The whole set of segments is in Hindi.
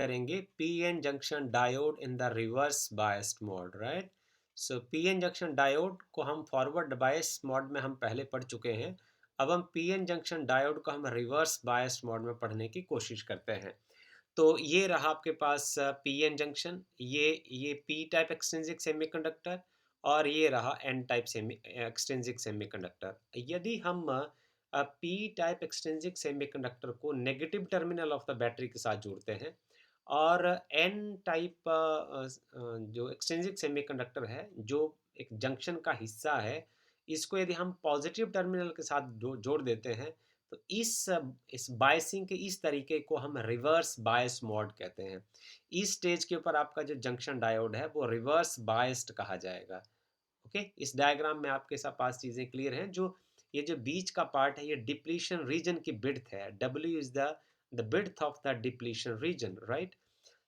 करेंगे PN junction diode in the reverse biased mode, right. So PN junction diode को हम फॉरवर्ड बायस मोड में हम पहले पढ़ चुके हैं। अब हम पीएन जंक्शन डायोड को हम रिवर्स बायस्ड मोड में पढ़ने की कोशिश करते हैं। तो ये रहा आपके पास पीएन जंक्शन, ये पी टाइप एक्सट्रिंसिक सेमीकंडक्टर, और ये रहा N type semi extrinsic semiconductor. यदि हम पी टाइप एक्सट्रिंसिक सेमीकंडक्टर को negative terminal of the battery के साथ जोड़ते हैं, और एन टाइप जो एक्सट्रिंसिक सेमीकंडक्टर है, जो एक जंक्शन का हिस्सा है, इसको यदि हम पॉजिटिव टर्मिनल के साथ जोड़ देते हैं, तो इस बायसिंग के इस तरीके को हम रिवर्स बायस मोड कहते हैं। इस स्टेज के ऊपर आपका जो जंक्शन डायोड है वो रिवर्स बायस्ड कहा जाएगा। ओके, इस डायग्राम में आपके सब पास चीज़ें क्लियर हैं। जो ये जो बीच का पार्ट है, ये डिप्लीशन रीजन की बिड्थ है। W is the width of the depletion region, right.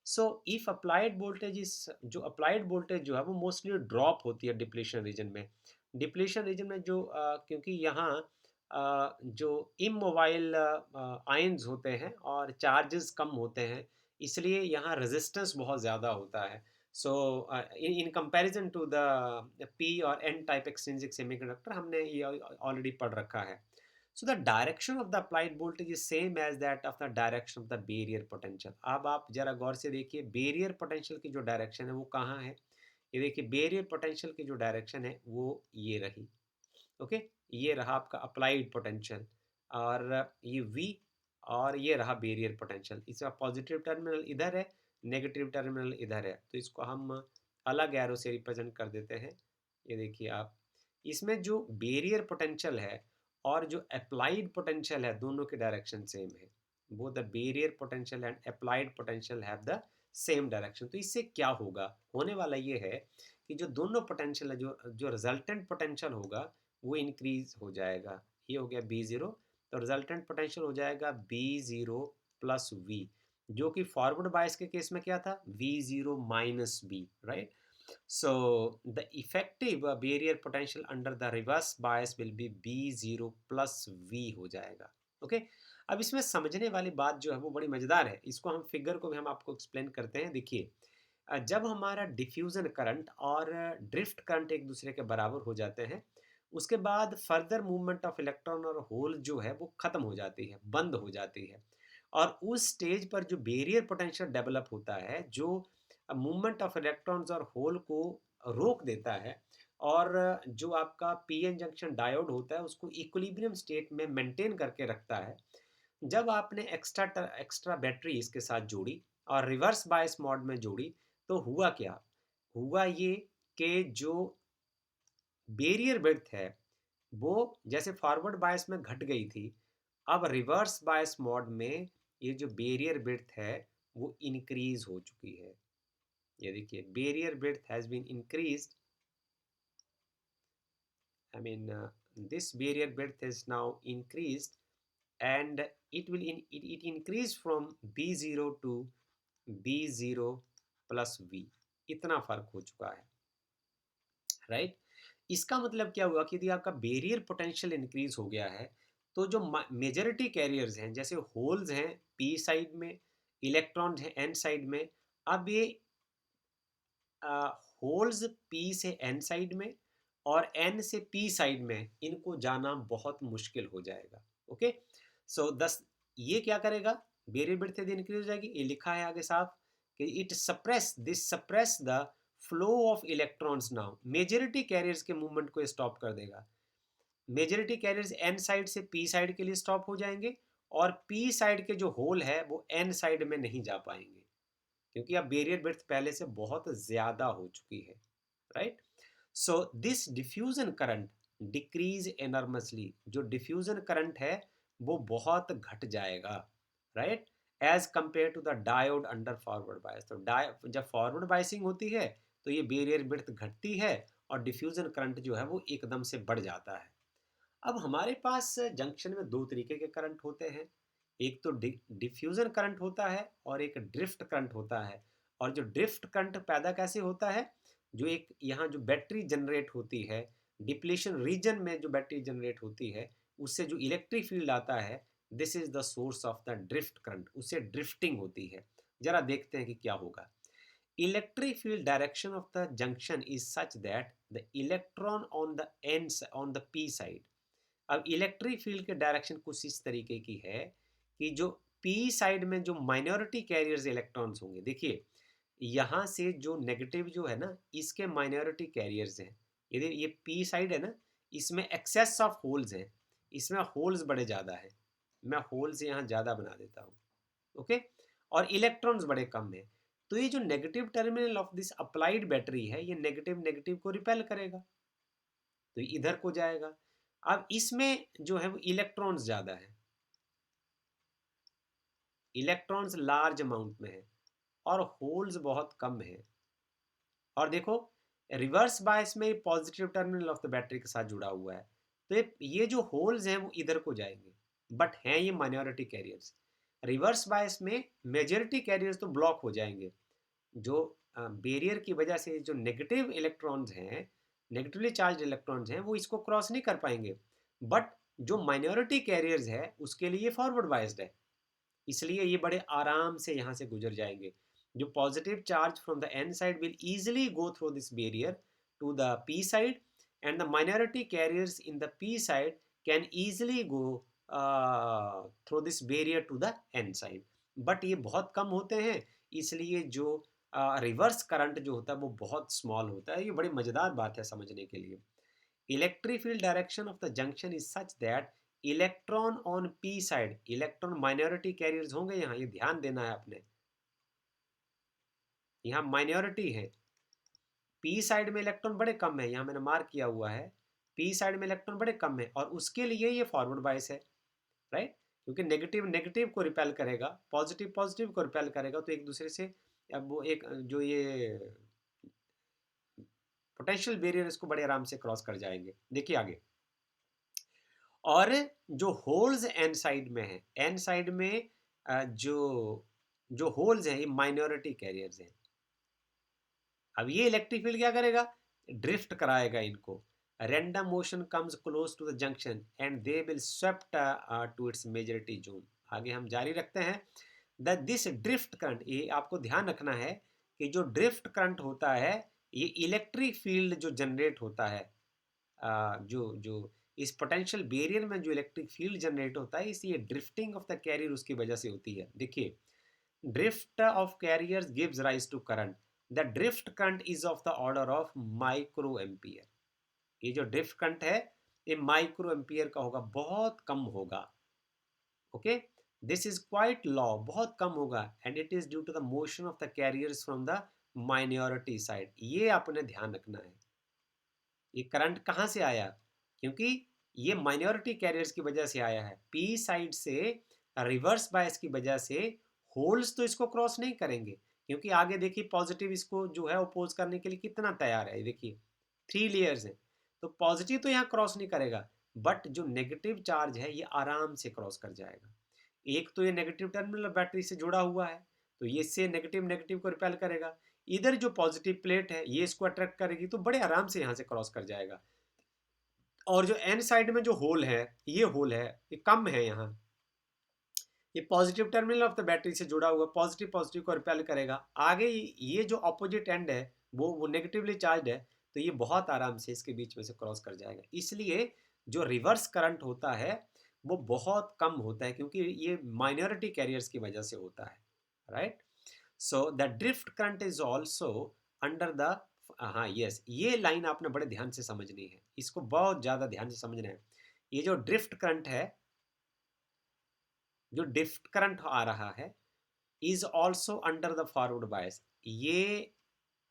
So if applied voltage is जो अप्लाइड वोल्टेज जो है वो मोस्टली ड्रॉप होती है डिप्लीशन रीजन में। डिप्लीशन रीजन में जो क्योंकि यहाँ जो इमोबाइल आयंस होते हैं और चार्जेस कम होते हैं, इसलिए यहाँ रेजिस्टेंस बहुत ज़्यादा होता है। So in comparison to the P और एन टाइप एक्सट्रिंसिक सेमीकंडक्टर, हमने ये ऑलरेडी पढ़ रखा है। So the direction of the applied voltage is same as that of the direction of the barrier potential. अब आप जरा गौर से देखिए, बेरियर पोटेंशियल की जो डायरेक्शन है वो कहाँ है। ये देखिए, बेरियर पोटेंशियल की जो डायरेक्शन है वो ये रही। ओके, ये रहा आपका अप्लाइड पोटेंशियल, और ये V, और ये रहा बेरियर पोटेंशियल। इसका पॉजिटिव टर्मिनल इधर है, नेगेटिव टर्मिनल इधर है, तो इसको हम अलग एरो से रिप्रेजेंट कर देते हैं। ये देखिए आप, इसमें जो बेरियर पोटेंशियल है और जो अप्लाइड पोटेंशियल है, दोनों की डायरेक्शन सेम है। Both the barrier potential and applied potential have the same direction. तो इससे क्या होगा, होने वाला ये है कि जो दोनों पोटेंशियल है, जो जो रिजल्टेंट पोटेंशियल होगा वो इंक्रीज हो जाएगा। ये हो गया B0, तो रिजल्टेंट पोटेंशियल हो जाएगा B0 प्लस V, जो कि फॉरवर्ड बायस के केस में क्या था, V0 minus B, right. So the effective barrier potential under the reverse bias will be B0 plus V हो जाएगा। ओके, अब इसमें समझने वाली बात जो है वो बड़ी मज़ेदार है। इसको हम फिगर को भी हम आपको एक्सप्लेन करते हैं। देखिए, जब हमारा डिफ्यूज़न करंट और ड्रिफ्ट करंट एक दूसरे के बराबर हो जाते हैं, उसके बाद फर्दर मूवमेंट ऑफ इलेक्ट्रॉन और होल जो है वो ख़त्म हो जाती है, बंद हो जाती है। और उस स्टेज पर जो बैरियर पोटेंशियल डेवलप होता है, जो मूवमेंट ऑफ इलेक्ट्रॉन्स और होल को रोक देता है, और जो आपका पीएन जंक्शन डायोड होता है उसको इक्विलिब्रियम स्टेट में मेंटेन करके रखता है। जब आपने एक्स्ट्रा बैटरी इसके साथ जोड़ी और रिवर्स बायस मोड में जोड़ी, तो हुआ क्या, हुआ ये कि जो बैरियर विड्थ है वो जैसे फॉरवर्ड बायस में घट गई थी, अब रिवर्स बायस मोड में ये जो बैरियर विड्थ है वो इंक्रीज हो चुकी है। ये देखिए, barrier width has been increased. I mean, this barrier width is now increased, and it increased from B0 to B0 plus V, इतना फर्क हो चुका है, राइट। इसका मतलब क्या हुआ कि यदि आपका बैरियर पोटेंशियल इंक्रीज हो गया है, तो जो मेजॉरिटी कैरियर्स हैं, जैसे होल्स हैं पी साइड में, इलेक्ट्रॉन्स हैं एन साइड में, अब ये होल्स पी से एन साइड में और एन से पी साइड में, इनको जाना बहुत मुश्किल हो जाएगा। ओके, सो दस ये क्या करेगा, वेरिएबिलिटी यदि इंक्रीज हो जाएगी, ये लिखा है आगे साफ कि it suppress the flow of electrons. Now majority carriers के मूवमेंट को स्टॉप कर देगा। मेजॉरिटी कैरियर्स एन साइड से पी साइड के लिए स्टॉप हो जाएंगे, और पी साइड के जो होल है वो एन साइड में नहीं जा पाएंगे, क्योंकि अब बैरियर विड्थ पहले से बहुत ज़्यादा हो चुकी है, right. So this diffusion current decrease enormously, जो डिफ्यूजन करंट है वो बहुत घट जाएगा, right, as compare to the diode under forward bias. तो जब फॉरवर्ड बायसिंग होती है तो ये बैरियर विड्थ घटती है और डिफ्यूजन करंट जो है वो एकदम से बढ़ जाता है। अब हमारे पास जंक्शन में दो तरीके के करंट होते हैं। एक तो डिफ्यूजन करंट होता है और एक ड्रिफ्ट करंट होता है। और जो ड्रिफ्ट करंट पैदा कैसे होता है, जो एक यहाँ जो बैटरी जनरेट होती है, डिप्लीशन रीजन में जो बैटरी जनरेट होती है, उससे जो इलेक्ट्रिक फील्ड आता है, this is the source of the drift current, उससे ड्रिफ्टिंग होती है। जरा देखते हैं कि क्या होगा। Electric field direction of the junction is such that the electron on the ends on the P side. अब इलेक्ट्रिक फील्ड के डायरेक्शन कुछ इस तरीके की है कि जो पी साइड में जो माइनॉरिटी कैरियर्स इलेक्ट्रॉन्स होंगे, देखिए यहाँ से जो नेगेटिव जो है ना, इसके माइनॉरिटी कैरियर्स हैं। ये पी साइड है ना, इसमें एक्सेस ऑफ होल्स हैं, इसमें होल्स बड़े ज़्यादा हैं। मैं होल्स यहाँ ज़्यादा बना देता हूँ, ओके। और इलेक्ट्रॉन्स बड़े कम हैं। तो ये जो negative terminal of this applied battery है, ये नेगेटिव नेगेटिव को रिपेल करेगा, तो इधर को जाएगा। अब इसमें जो है वो इलेक्ट्रॉन्स ज़्यादा है, इलेक्ट्रॉन्स लार्ज अमाउंट में है और होल्स बहुत कम है। और देखो रिवर्स बायस में positive terminal of the battery के साथ जुड़ा हुआ है, तो ये जो होल्स हैं वो इधर को जाएंगे, बट हैं ये माइनॉरिटी कैरियर्स। रिवर्स बायस में मेजॉरिटी कैरियर्स तो ब्लॉक हो जाएंगे, जो बैरियर की वजह से जो नेगेटिव इलेक्ट्रॉन्स हैं, नेगेटिवली चार्ज इलेक्ट्रॉन्स हैं, वो इसको क्रॉस नहीं कर पाएंगे। बट जो माइनॉरिटी कैरियर्स है उसके लिए फॉरवर्ड बायस्ड है, इसलिए ये बड़े आराम से यहाँ से गुजर जाएंगे। जो positive charge from the N side will easily go through this barrier to the p side, and the minority carriers in the p side can easily go through this barrier to the n side, but ये बहुत कम होते हैं, इसलिए जो रिवर्स करंट जो होता है वो बहुत स्मॉल होता है। ये बड़ी मज़ेदार बात है समझने के लिए। Electric field direction of the junction is such that electron on P side, electron minority carriers होंगे यहाँ, ये ध्यान देना है आपने, यहाँ माइनॉरिटी है। पी साइड में इलेक्ट्रॉन बड़े कम है, यहाँ मैंने मार्क किया हुआ है, पी साइड में इलेक्ट्रॉन बड़े कम है और उसके लिए ये फॉरवर्ड बायस है, राइट। क्योंकि नेगेटिव नेगेटिव को रिपेल करेगा, पॉजिटिव पॉजिटिव को रिपेल करेगा, तो एक दूसरे से अब वो एक जो ये पोटेंशियल बैरियर इसको बड़े आराम से क्रॉस कर जाएंगे। देखिए आगे, और जो होल्स एन साइड में है, एन साइड में जो जो होल्स हैं ये माइनॉरिटी कैरियर्स हैं। अब ये इलेक्ट्रिक फील्ड क्या करेगा, ड्रिफ्ट कराएगा इनको। Random motion comes close to the junction and they will swept to its majority zone. आगे हम जारी रखते हैं। द दिस ड्रिफ्ट करंट, ये आपको ध्यान रखना है कि जो ड्रिफ्ट करंट होता है ये इलेक्ट्रिक फील्ड जो जनरेट होता है, जो जो इस पोटेंशियल बैरियर में जो इलेक्ट्रिक फील्ड जनरेट होता है, इस ये ड्रिफ्टिंग ऑफ द कैरियर उसकी वजह से होती है। देखिए drift of carriers gives rise to current, the drift current is of the order of micro ampere. ये जो ड्रिफ्ट करंट है ये माइक्रो एम्पियर का होगा, बहुत कम होगा, okay. This is quite low, बहुत कम होगा, and it is due to the motion of the carriers from the minority side. ये आपने ध्यान रखना है, ये करंट कहाँ से आया, क्योंकि ये माइनॉरिटी कैरियर्स की वजह से आया है। पी साइड से रिवर्स बायस की वजह से होल्स तो इसको क्रॉस नहीं करेंगे, क्योंकि आगे देखिए पॉजिटिव इसको जो है अपोज करने के लिए कितना तैयार है। देखिए 3 लेयर्स हैं, तो पॉजिटिव तो यहाँ क्रॉस नहीं करेगा, बट जो नेगेटिव चार्ज है ये आराम से क्रॉस कर जाएगा। एक तो ये नेगेटिव टर्मिनल बैटरी से जुड़ा हुआ है, तो ये इससे नेगेटिव नेगेटिव को रिपेल करेगा। इधर जो पॉजिटिव प्लेट है ये इसको अट्रैक्ट करेगी, तो बड़े आराम से यहाँ से क्रॉस कर जाएगा। और जो एन साइड में जो होल है, ये होल है, ये कम है यहाँ, ये positive terminal of the battery से जुड़ा हुआ, पॉजिटिव पॉजिटिव को रिपेल करेगा। आगे ये जो अपोजिट एंड है वो नेगेटिवली चार्ज है, तो ये बहुत आराम से इसके बीच में से क्रॉस कर जाएगा। इसलिए जो रिवर्स करंट होता है वो बहुत कम होता है, क्योंकि ये माइनॉरिटी कैरियर्स की वजह से होता है, right. So the drift current is also under the, हाँ यस, ये लाइन आपने बड़े ध्यान से समझनी है, इसको बहुत ज़्यादा ध्यान से समझना है। ये जो ड्रिफ्ट करंट है, जो ड्रिफ्ट करंट आ रहा है, is also under the forward bias. ये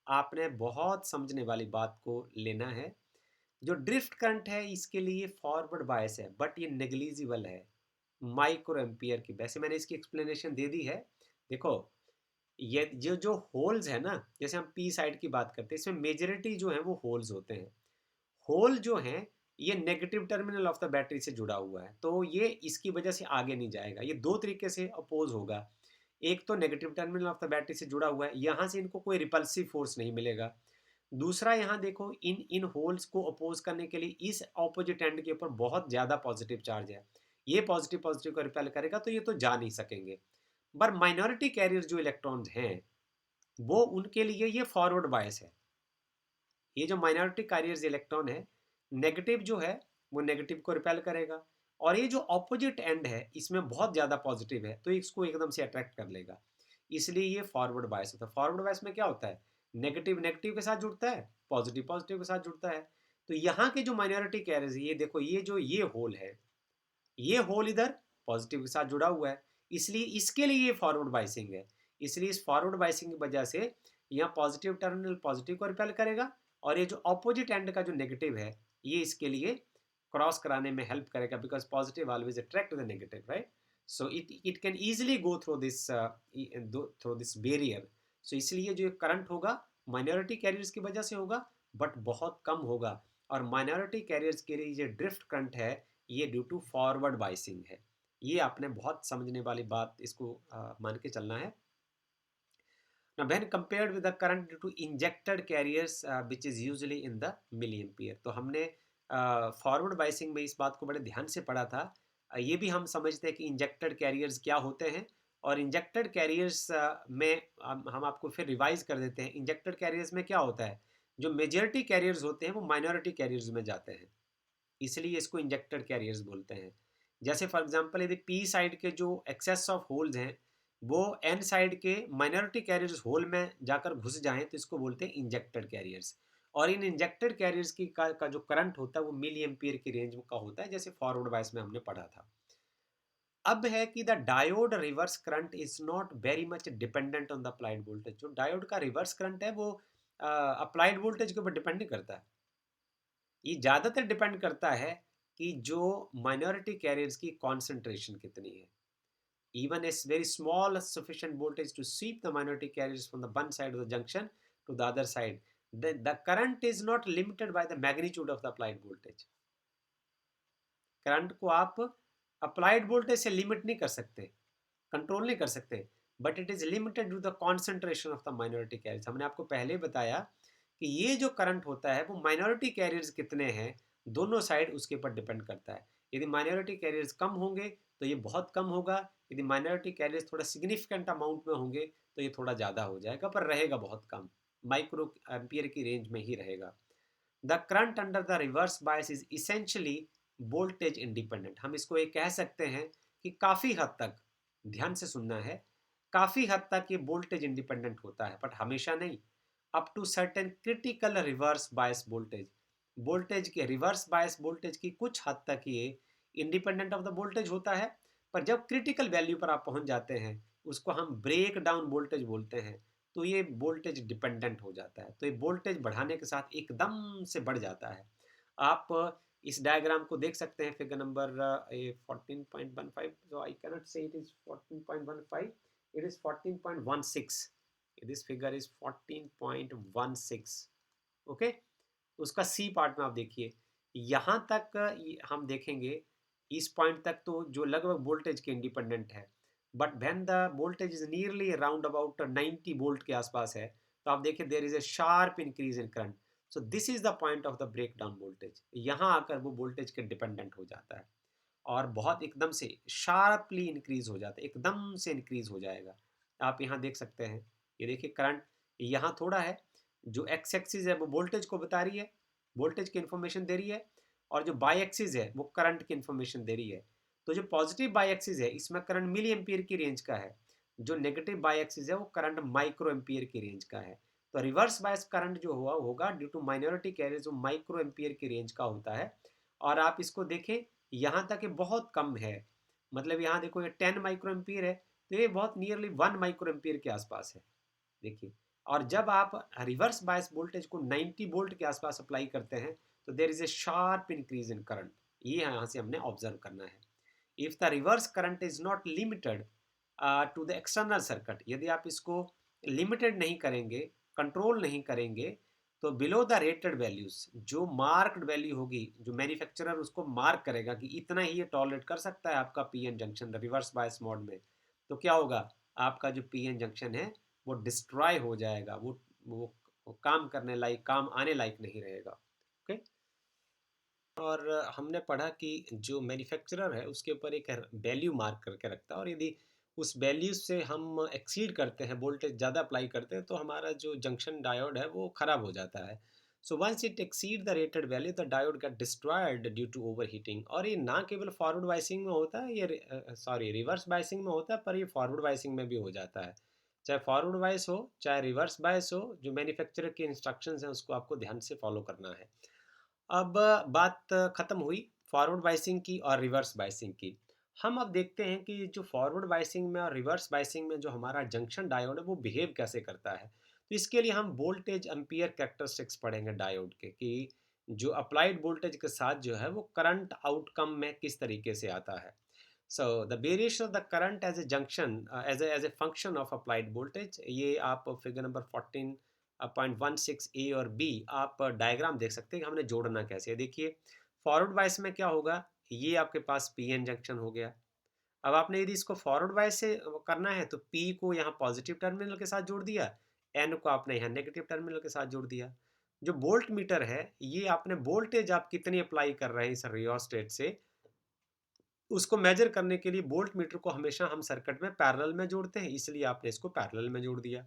आपने बहुत समझने वाली बात को लेना है। जो ड्रिफ्ट करंट है इसके लिए फॉरवर्ड बायस है, बट ये नेग्लिजिबल है माइक्रो एम्पियर की। वैसे मैंने इसकी एक्सप्लेनेशन दे दी है। देखो ये जो होल्स है ना, जैसे हम पी साइड की बात करते हैं, इसमें मेजॉरिटी जो है वो होल्स होते हैं। होल जो हैं ये negative terminal of the battery से जुड़ा हुआ है, तो ये इसकी वजह से आगे नहीं जाएगा। ये दो तरीके से अपोज होगा, एक तो negative terminal of the battery से जुड़ा हुआ है, यहाँ से इनको कोई रिपल्सिव फोर्स नहीं मिलेगा। दूसरा यहाँ देखो, इन इन होल्स को अपोज करने के लिए इस ऑपोजिट एंड के ऊपर बहुत ज़्यादा पॉजिटिव चार्ज है, ये पॉजिटिव पॉजिटिव को रिपेल करेगा, तो ये तो जा नहीं सकेंगे। पर माइनॉरिटी कैरियर जो इलेक्ट्रॉन्स हैं वो उनके लिए ये फॉरवर्ड बायस है। ये जो माइनॉरिटी कैरियर्स इलेक्ट्रॉन है, नेगेटिव जो है वो नेगेटिव को रिपेल करेगा, और ये जो ऑपोजिट एंड है इसमें बहुत ज़्यादा पॉजिटिव है तो इसको एकदम से अट्रैक्ट कर लेगा। इसलिए ये फॉरवर्ड बायस होता है। फॉरवर्ड बायस में क्या होता है, नेगेटिव नेगेटिव के साथ जुड़ता है, पॉजिटिव पॉजिटिव के साथ जुड़ता है। तो यहाँ के जो माइनॉरिटी कैरियर्स, ये देखो ये जो ये होल है, ये होल इधर पॉजिटिव के साथ जुड़ा हुआ है, इसलिए इसके लिए ये फॉरवर्ड बाइसिंग है। इसलिए इस फॉरवर्ड बाइसिंग की वजह से यहाँ पॉजिटिव टर्मिनल पॉजिटिव को रिपेल करेगा, और ये जो ऑपोजिट एंड का जो नेगेटिव है ये इसके लिए क्रॉस कराने में हेल्प करेगा, because positive always attract the negative, right. So it can easily go through this barrier. So इसलिए जो करंट होगा माइनॉरिटी कैरियर्स की वजह से होगा, बट बहुत कम होगा। और माइनॉरिटी कैरियर्स के लिए ये ड्रिफ्ट करंट है, ये ड्यू टू फॉरवर्ड बाइसिंग है। ये आपने बहुत समझने वाली बात, इसको मान के चलना है। Now, when compared with the current due to injected carriers, which is usually in the milliampere, तो हमने फॉरवर्ड बाइसिंग में इस बात को बड़े ध्यान से पढ़ा था। ये भी हम समझते हैं कि इंजेक्टेड कैरियर्स क्या होते हैं, और इंजेक्टेड कैरियर्स में हम आपको फिर रिवाइज कर देते हैं। इंजेक्टेड कैरियर्स में क्या होता है, जो मेजॉरिटी कैरियर्स होते हैं वो माइनॉरिटी कैरियर्स में जाते हैं, इसलिए इसको इंजेक्टेड कैरियर्स बोलते हैं। जैसे फॉर एग्जांपल यदि पी साइड के जो एक्सेस ऑफ होल्स हैं वो एन साइड के माइनॉरिटी कैरियर्स होल में जाकर घुस जाएं तो इसको बोलते हैं इंजेक्टेड कैरियर्स। और इन इंजेक्टेड कैरियर्स की का जो करंट होता है वो मिली एम्पियर की रेंज का होता है, जैसे फॉरवर्ड बायस में हमने पढ़ा था। अब है कि the diode reverse current is not very much dependent on the applied voltage. जो डायोड का रिवर्स करंट है वो अप्लाइड वोल्टेज के ऊपर डिपेंड नहीं करता है। ये ज़्यादातर डिपेंड करता है कि जो माइनॉरिटी कैरियर्स की कॉन्सेंट्रेशन कितनी है। इवन इस very small sufficient voltage to sweep the minority carriers from the one side of the junction to the other side, the current is not limited by the magnitude of the applied voltage। Current को आप अप्लाइड वोल्टेज से लिमिट नहीं कर सकते, कंट्रोल नहीं कर सकते, but it is limited to the concentration of the minority carriers. हमने आपको पहले बताया कि ये जो करंट होता है वो माइनॉरिटी कैरियर्स कितने हैं दोनों साइड उसके ऊपर डिपेंड करता है। यदि माइनॉरिटी कैरियर्स कम होंगे तो ये बहुत कम होगा, यदि माइनॉरिटी कैरियर्स थोड़ा सिग्निफिकेंट अमाउंट में होंगे तो ये थोड़ा ज़्यादा हो जाएगा, पर रहेगा बहुत कम, माइक्रो एम्पियर की रेंज में ही रहेगा। The current under the reverse bias is essentially voltage independent. हम इसको ये कह सकते हैं कि काफ़ी हद तक, ध्यान से सुनना है, काफ़ी हद तक ये वोल्टेज इंडिपेंडेंट होता है, बट हमेशा नहीं। Up to certain critical reverse bias voltage, voltage के रिवर्स बायस वोल्टेज की कुछ हद तक ये इंडिपेंडेंट ऑफ द वोल्टेज होता है, पर जब क्रिटिकल वैल्यू पर आप पहुंच जाते हैं उसको हम ब्रेक डाउन वोल्टेज बोलते हैं, तो ये वोल्टेज डिपेंडेंट हो जाता है। तो ये वोल्टेज बढ़ाने के साथ एकदम से बढ़ जाता है। आप इस डायग्राम को देख सकते हैं, figure number 14.15। so I cannot say it is 14.15, it is 14.16, this figure is 14.16। Okay, उसका सी पार्ट में आप देखिए, यहाँ तक हम देखेंगे इस पॉइंट तक तो जो लगभग वोल्टेज के इंडिपेंडेंट है, but when the voltage is nearly around about 90 volt के आसपास है तो आप देखिए there is a sharp increase in current. So this is the point of the breakdown voltage. यहाँ आकर वो वोल्टेज के डिपेंडेंट हो जाता है और बहुत एकदम से शार्पली इंक्रीज हो जाता है, एकदम से इंक्रीज हो जाएगा। आप यहाँ देख सकते हैं, ये देखिए करंट यहाँ थोड़ा है, जो एक्स एक्सिस है वो वोल्टेज को बता रही है, वोल्टेज की इन्फॉर्मेशन दे रही है, और जो बाई एक्सिस है वो करंट की इन्फॉर्मेशन दे रही है। तो जो पॉजिटिव बाई एक्सिस है इसमें करंट मिली एम्पियर की रेंज का है, जो नेगेटिव बाई एक्सिस है वो करंट माइक्रो एम्पियर की रेंज का है। तो रिवर्स बायस करंट जो हुआ होगा ड्यू टू माइनॉरिटी कैरियर जो माइक्रो एम्पियर की रेंज का होता है। और आप इसको देखें यहाँ तक ये बहुत कम है, मतलब यहाँ देखो ये 10 माइक्रो एम्पियर है, तो ये बहुत नियरली 1 माइक्रो एम्पियर के आसपास है, देखिए। और जब आप रिवर्स बायस वोल्टेज को 90 वोल्ट के आसपास अप्लाई करते हैं तो there is a sharp increase in current, ये यहाँ से हमने ऑब्जर्व करना है। If the reverse current is not limited to the external circuit, यदि आप इसको लिमिटेड नहीं करेंगे, कंट्रोल नहीं करेंगे, तो बिलो द रेटेड वैल्यूज, जो मार्क्ड वैल्यू होगी, जो मैन्युफैक्चरर उसको मार्क करेगा कि इतना ही ये टॉलरेट कर सकता है आपका PN junction reverse bias mode में, तो क्या होगा, आपका जो पीएन जंक्शन है वो डिस्ट्रॉय हो जाएगा, वो काम करने लायक, काम आने लायक नहीं रहेगा। ओके, और हमने पढ़ा कि जो मैन्युफैक्चरर है उसके ऊपर एक वैल्यू मार्क करके रखता है, और यदि उस वैल्यू से हम एक्सीड करते हैं, वोल्टेज ज़्यादा अप्लाई करते हैं, तो हमारा जो जंक्शन डायोड है वो ख़राब हो जाता है। So once it exceed the rated value the diode get destroyed due to overheating. और ये ना केवल फॉरवर्ड बायसिंग में होता है, ये सॉरी रिवर्स बायसिंग में होता है, पर ये फॉरवर्ड बायसिंग में भी हो जाता है। चाहे फॉरवर्ड बायस हो चाहे रिवर्स बायस हो, जो मैन्युफैक्चरर के इंस्ट्रक्शंस हैं उसको आपको ध्यान से फॉलो करना है। अब बात ख़त्म हुई फॉरवर्ड बायसिंग की और रिवर्स बायसिंग की। हम अब देखते हैं कि जो फॉरवर्ड बायसिंग में और रिवर्स बायसिंग में जो हमारा जंक्शन डायोड है वो बिहेव कैसे करता है। तो इसके लिए हम वोल्टेज एम्पियर कैरेक्टरिस्टिक्स पढ़ेंगे डायोड के, कि जो अप्लाइड वोल्टेज के साथ जो है वो करंट आउटकम में किस तरीके से आता है। So the variation of the current as a junction as a function of applied voltage, ये आप फिगर नंबर 14.16 ए और बी आप डायग्राम देख सकते हैं कि हमने जोड़ना कैसे है। देखिए फॉरवर्ड बायस में क्या होगा, ये आपके पास पी एन जंक्शन हो गया। अब आपने यदि इसको फॉरवर्ड बायस से करना है तो पी को यहाँ पॉजिटिव टर्मिनल के साथ जोड़ दिया, एन को आपने यहाँ नेगेटिव टर्मिनल के साथ जोड़ दिया। जो वोल्ट मीटर है, ये आपने वोल्टेज आप कितनी अप्लाई कर रहे हैं इस रियोस्टेट से, उसको मेजर करने के लिए वोल्ट मीटर को हमेशा हम सर्किट में पैरेलल में जोड़ते हैं, इसलिए आपने इसको पैरेलल में जोड़ दिया।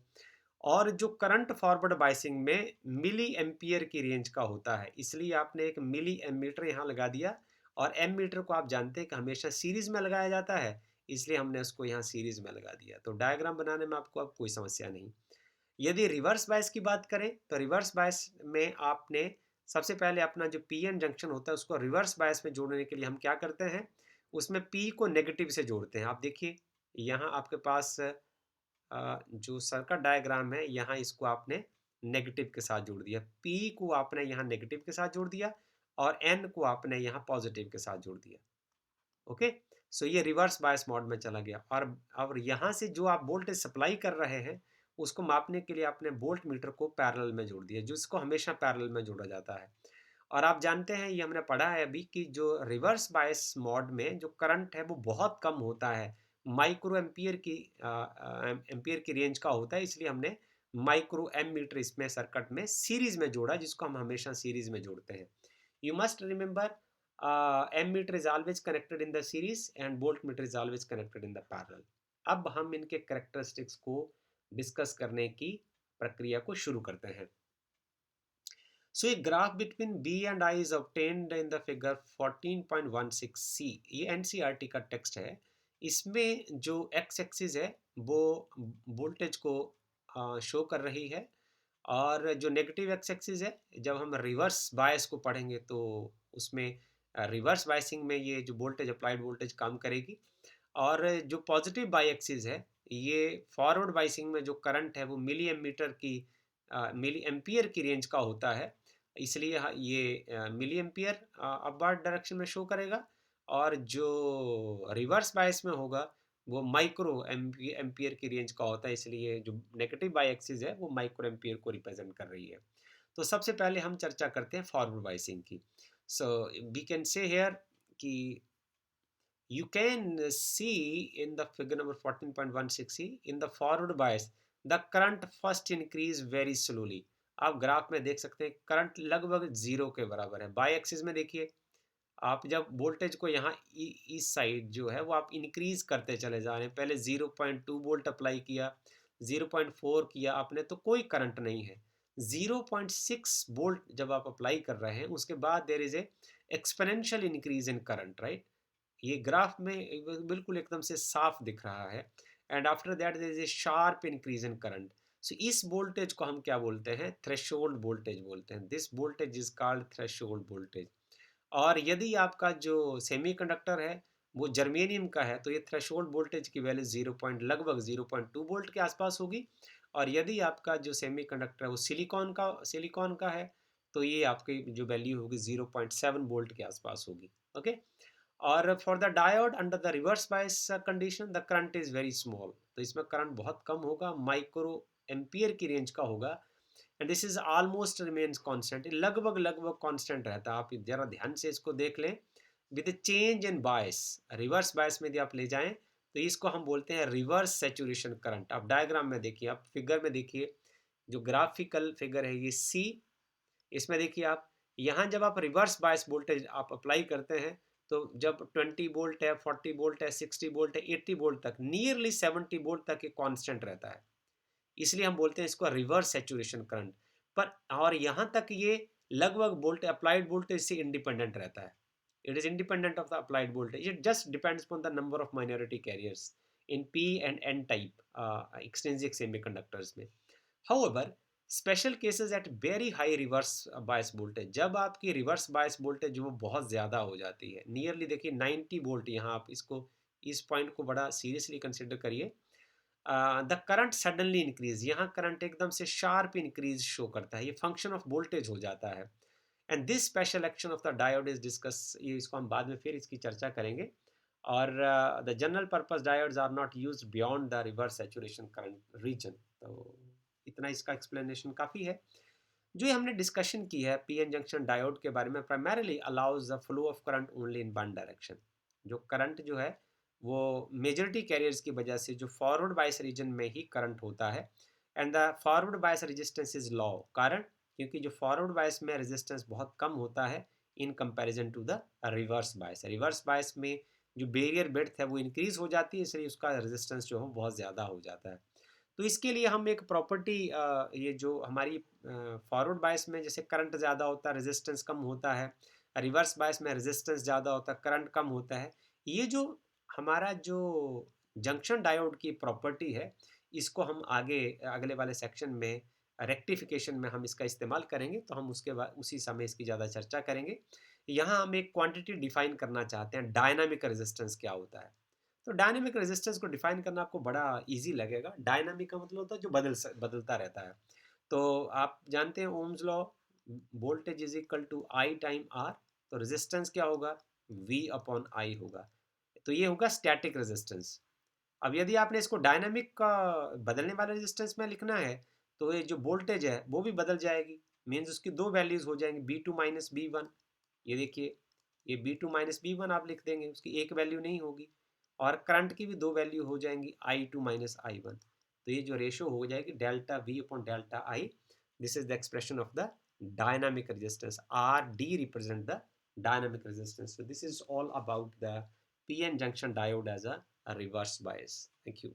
और जो करंट फॉरवर्ड बायसिंग में मिली एम्पियर की रेंज का होता है, इसलिए आपने एक मिली एमीटर यहाँ लगा दिया। और एम मीटर को आप जानते हैं कि हमेशा सीरीज में लगाया जाता है, इसलिए हमने उसको यहाँ सीरीज में लगा दिया। तो डायग्राम बनाने में आपको अब कोई समस्या नहीं। यदि रिवर्स बायस की बात करें तो रिवर्स बायस में आपने सबसे पहले अपना जो पी एन जंक्शन होता है उसको रिवर्स बायस में जोड़ने के लिए हम क्या करते हैं, उसमें पी को नेगेटिव से जोड़ते हैं। आप देखिए यहाँ आपके पास जो सर्किट डायग्राम है, यहाँ इसको आपने नेगेटिव के साथ जोड़ दिया, पी को आपने यहाँ नेगेटिव के साथ जोड़ दिया और एन को आपने यहाँ पॉजिटिव के साथ जोड़ दिया। ओके, सो ये रिवर्स बायस मोड में चला गया। और यहाँ से जो आप वोल्टेज सप्लाई कर रहे हैं उसको मापने के लिए आपने वोल्ट मीटर को पैरेलल में जोड़ दिया, जिसको हमेशा पैरेलल में जोड़ा जाता है। और आप जानते हैं, ये हमने पढ़ा है अभी, कि जो रिवर्स बायस मोड में जो करंट है वो बहुत कम होता है, माइक्रो एम्पियर की रेंज का होता है, इसलिए हमने माइक्रो एम मीटर इसमें सर्किट में सीरीज में जोड़ा, जिसको हम हमेशा सीरीज में जोड़ते हैं। You must remember ammeter is always connected in the series and voltmeter is always connected in the parallel। अब हम इनके करेक्टरिस्टिक्स को डिस्कस करने की प्रक्रिया को शुरू करते हैं। So a graph between B and I is obtained in the figure 14.16C। ये NCERT का टेक्स्ट है। इसमें जो x एक्सिस है वो वोल्टेज को शो कर रही है, और जो नेगेटिव एक्स एक्सिस है, जब हम रिवर्स बायस को पढ़ेंगे तो उसमें रिवर्स बायसिंग में ये जो वोल्टेज अप्लाइड वोल्टेज काम करेगी। और जो पॉजिटिव बाई एक्सिस है, ये फॉरवर्ड बायसिंग में जो करंट है वो मिली एमीटर की मिली एम्पियर की रेंज का होता है, इसलिए ये मिली एम्पियर अपवर्ड डायरेक्शन में शो करेगा। और जो रिवर्स बायस में होगा वो माइक्रो एम्पियर की रेंज का होता है, इसलिए जो नेगेटिव बाई एक्सिस है वो माइक्रो एम्पियर को रिप्रेजेंट कर रही है। तो सबसे पहले हम चर्चा करते हैं फॉरवर्ड बायसिंग की। So we can say here कि you can see in the figure number 14.16c in the forward bias the current first increase very slowly। आप ग्राफ में देख सकते हैं करंट लगभग जीरो के बराबर है। बाई एक्सिस में देखिए, आप जब वोल्टेज को यहाँ इस साइड जो है वो आप इंक्रीज करते चले जा रहे हैं, पहले 0.2 वोल्ट अप्लाई किया, 0.4 किया आपने तो कोई करंट नहीं है। 0.6 वोल्ट जब आप अप्लाई कर रहे हैं उसके बाद there is a exponential increase in current, right. ये ग्राफ में बिल्कुल एकदम से साफ दिख रहा है। And after that there is a sharp increase in current. So इस वोल्टेज को हम क्या बोलते हैं, थ्रेशोल्ड वोल्टेज बोलते हैं। This voltage is called threshold voltage. और यदि आपका जो सेमीकंडक्टर है वो जर्मेनियम का है तो ये थ्रेशोल्ड वोल्टेज की वैल्यू लगभग 0.2 वोल्ट के आसपास होगी। और यदि आपका जो सेमीकंडक्टर है वो सिलिकॉन का है तो ये आपकी जो वैल्यू होगी 0.7 वोल्ट के आसपास होगी। ओके, और for the diode under the reverse bias condition the current is very small. तो इसमें करंट बहुत कम होगा, माइक्रो एम्पियर की रेंज का होगा। And this is almost remains constant, लगभग लगभग कांस्टेंट रहता है। आप जरा ध्यान से इसको देख लें। With change in bias, reverse bias में यदि आप ले जाएं तो इसको हम बोलते हैं रिवर्स सैचुरेशन करंट। आप डायग्राम में देखिए, आप फिगर में देखिए, जो ग्राफिकल फिगर है ये सी, इसमें देखिए आप, यहाँ जब आप रिवर्स बायस वोल्टेज आप अप्लाई करते हैं तो जब 20 वोल्ट है, 40 वोल्ट है, 60 वोल्ट है, 80 वोल्ट तक, नियरली 70 वोल्ट तक ये कांस्टेंट रहता है। इसलिए हम बोलते हैं इसको रिवर्स सैचुरेशन करंट। पर और यहाँ तक ये लगभग वोल्ट अप्लाइड वोल्टेज से इंडिपेंडेंट रहता है। It is independent of the applied voltage, it just depends upon the number of minority carriers in P and N type extrinsic semiconductors में। However special cases at very high reverse bias voltage, जब आपकी रिवर्स बायस वोल्टेज जो वो बहुत ज़्यादा हो जाती है, नियरली देखिए 90 वोल्ट, यहाँ आप इसको इस पॉइंट को बड़ा सीरियसली कंसिडर करिए। द करंट सडनली इंक्रीज, यहाँ करंट एकदम से शार्प इंक्रीज शो करता है, ये फंक्शन ऑफ वोल्टेज हो जाता है। And this special action of the diode is discuss, ये इसको हम बाद में फिर इसकी चर्चा करेंगे। और the general purpose diodes are not used beyond the reverse saturation current region. तो इतना इसका एक्सप्लेनेशन काफ़ी है। जो ये हमने डिस्कशन की है पीएन जंक्शन डायोड के बारे में, primarily allows the flow of current only in one direction. जो करंट जो है वो मेजॉरिटी कैरियर्स की वजह से जो फॉरवर्ड बायस रीजन में ही करंट होता है। And the forward bias resistance is law, कारण क्योंकि जो फॉरवर्ड बायस में रेजिस्टेंस बहुत कम होता है in comparison to the reverse bias. Reverse bias में जो बैरियर ब्रेड्थ है वो इंक्रीज हो जाती है, इसलिए उसका रेजिस्टेंस जो है बहुत ज़्यादा हो जाता है। तो इसके लिए हम एक प्रॉपर्टी, ये जो हमारी फॉरवर्ड बायस में जैसे करंट ज़्यादा होता है रेजिस्टेंस कम होता है, रिवर्स बायस में रेजिस्टेंस ज़्यादा होता है करंट कम होता है, ये जो हमारा जो जंक्शन डायोड की प्रॉपर्टी है, इसको हम आगे अगले वाले सेक्शन में रेक्टिफिकेशन में हम इसका इस्तेमाल करेंगे, तो हम उसके बाद उसी समय इसकी ज़्यादा चर्चा करेंगे। यहाँ हम एक क्वांटिटी डिफाइन करना चाहते हैं, डायनामिक रेजिस्टेंस क्या होता है। तो डायनामिक रेजिस्टेंस को डिफाइन करना आपको बड़ा इजी लगेगा। डायनामिक का मतलब होता है जो बदलता रहता है। तो आप जानते हैं Ohm's law, voltage is equal to I time R, तो रेजिस्टेंस क्या होगा, वी अपॉन आई होगा। तो ये होगा स्टैटिक रेजिस्टेंस। अब यदि आपने इसको डायनामिक का बदलने वाले रेजिस्टेंस में लिखना है, तो ये जो वोल्टेज है वो भी बदल जाएगी, मीन्स उसकी दो वैल्यूज हो जाएंगी, B two minus B one. ये देखिए, ये B two minus B one आप लिख देंगे, उसकी एक वैल्यू नहीं होगी। और करंट की भी दो वैल्यू हो जाएंगी, आई टू माइनस आई वन। तो ये जो रेशो हो जाएगी delta we upon delta I, this is the expression of the dynamic resistance. R D represent the dynamic resistance. So this is all about the PN junction diode as a reverse bias. Thank you.